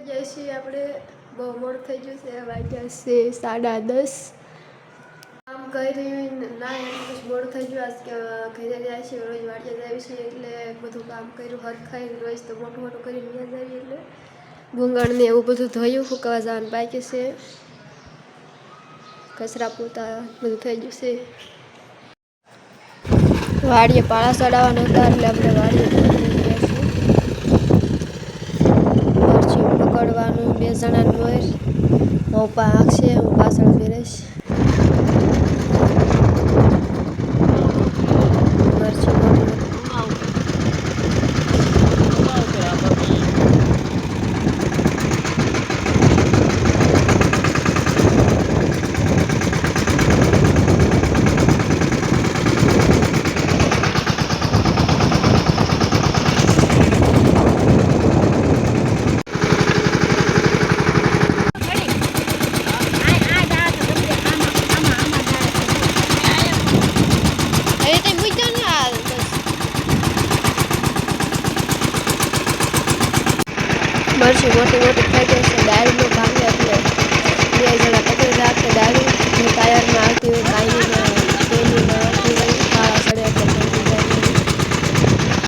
જઈશું આપણે બહુ મોડું થઈ ગયું છે વાગ્યા છે 10:30 કામ કર્યું ના પછી મોડું થઈ ગયું આજ ઘરે જાય છે રોજ વાડિયા જાય છે એટલે બધું કામ કર્યું હરખાઈ રોજ તો મોટું મોટું કરીને ત્યાં જાય એટલે ભૂંગળને એવું બધું ધોયું ફૂંકવા જવાનું બાકી છે કચરા પોતા બધું થઈ ગયું છે વાડીએ પાળા ચડાવવાના હતા એટલે આપણે વાડીએ પકડવાનું 2 જણાનું હોય પપ્પા આંખશે હું પાછળ ઊભી રહીશ મરચી મોટી મોટી થઈ ગઈ છે ડાળીનો ભાગે એટલે 2 જણા પકડી રાખે ડાળી જે ટાયરમાં આવતી હોય કાયમીમાં તેલીમાં આવતી હોય કાળા સડે એટલે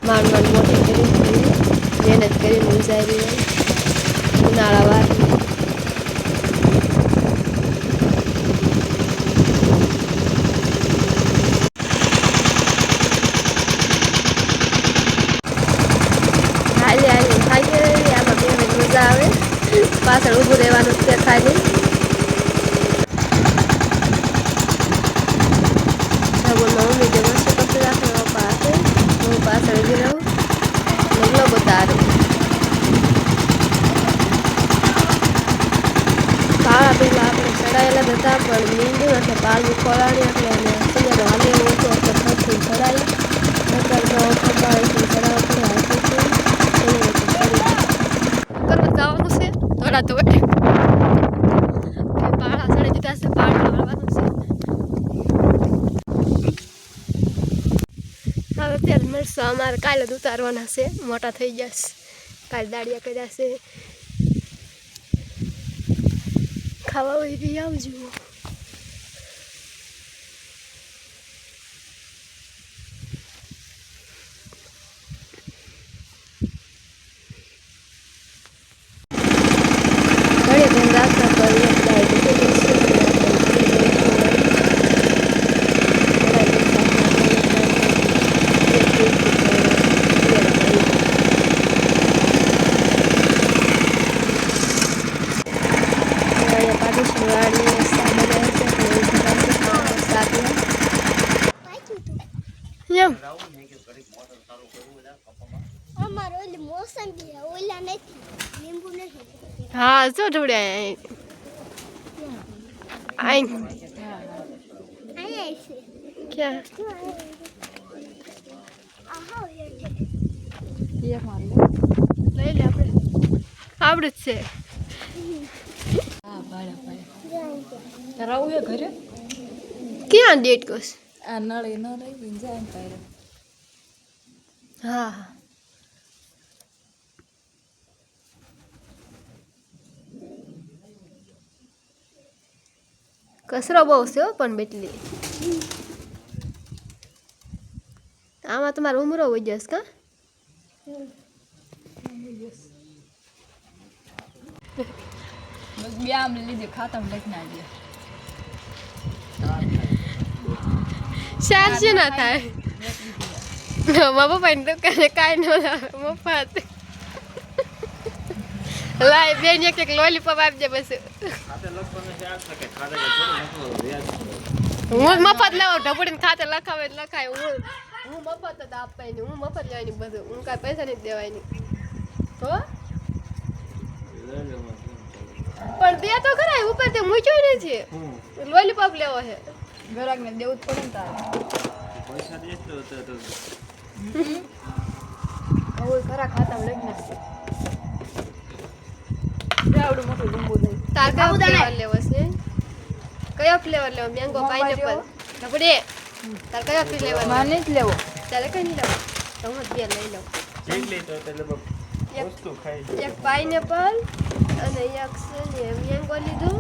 માંડ માંડ મોટી કરી મહેનત કરીને ઉજારી હોય ઉનાળા વાર આવે પાછળ ઊભું રહેવાનું છે ખાલી ડબલમાં ઉમેરી દે મસ્ત પકડી રાખે પપ્પા હાથે હું પાછળ ઊભી રહું એટલો બતાવે પાળા પહેલાં આપણે ચડાયેલા જ હતા પણ મીંડું એટલે પાળું ખોલાણી એટલે સૂર્યનો હાલે એવો હતો એટલે ખર્ચી ચડાવી નકરનો ખંભાળીથી ચડાવવા પડે જવાનું છે થોડા તો પાળા ચડી દીધા છે પાળું હાલવાનું છે હવે અત્યારે મળશું અમારે કાલે જ ઉતારવાના છે મોટા થઈ જશે કાલે દાડિયા કર્યા છે ખાવા હોય બી આવજો हाँ जो ढूंढे आई क्या લઈ લે આપણે આવડે છે હા બરાબર રાવું હે ઘરે ક્યાં ડેટ કોસ આ નળે ન રહી જાય પાયરે હા કચરો બહુ છે પણ બેટલી આમાં તમારો ઉમરો હોય જશે કા બસ બે આમ લીધે ખાતા લખી ના દે ચાર છે ના થાય મમ્મા પપ્પાની દુકાને કાંઈ ન મફત લાય બેન એક લોલીપોપ આપજે બસ હું મફત લાવું ઢપડીને ખાતે લખાવે લખાય હું મફત જ આપવાની હું મફત લેવાની બધું હું કાંઈ પૈસા નહીં દેવાની હો પણ દે તો ખરા ઉપર તે મૂક્યો નથી લોલીપોપ લેવો છે ગ્રાહકને દેવું જ પડે ને તારે પૈસા દે તો હવે ખરા ખાતા લઈ નાખશે આવડું મોટું લીંબુ દઈ તાર કયો ફ્લેવર લેવો છે કયો ફ્લેવર લેવો મેંગો પાઇનેપલ ઢપડે તાર કયો ફ્લેવર માને જ લેવો તારે કઈ લેવો તો હું બે લઈ લઉં એક લે તો એટલે વસ્તુ ખાઈ એક પાઇનેપલ અને એક છે ને મેંગો લીધું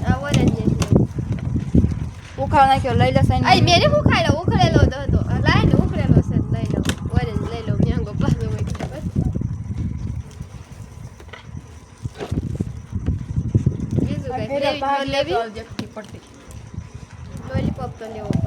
આ ઓરેન્જ લીધું ઉખાડ નાખ્યો લઈ લે સાઈન આઈ મેરે ઉખાડ્યો ઉખડેલો તો હતો લાઈ ને ઉખડેલો છે લઈ લો ઓરેન્જ લઈ લો મેંગો પાછો હોય બસ બીજું કઈ લેવી લેવી પડતી લોલીપોપ તો લેવો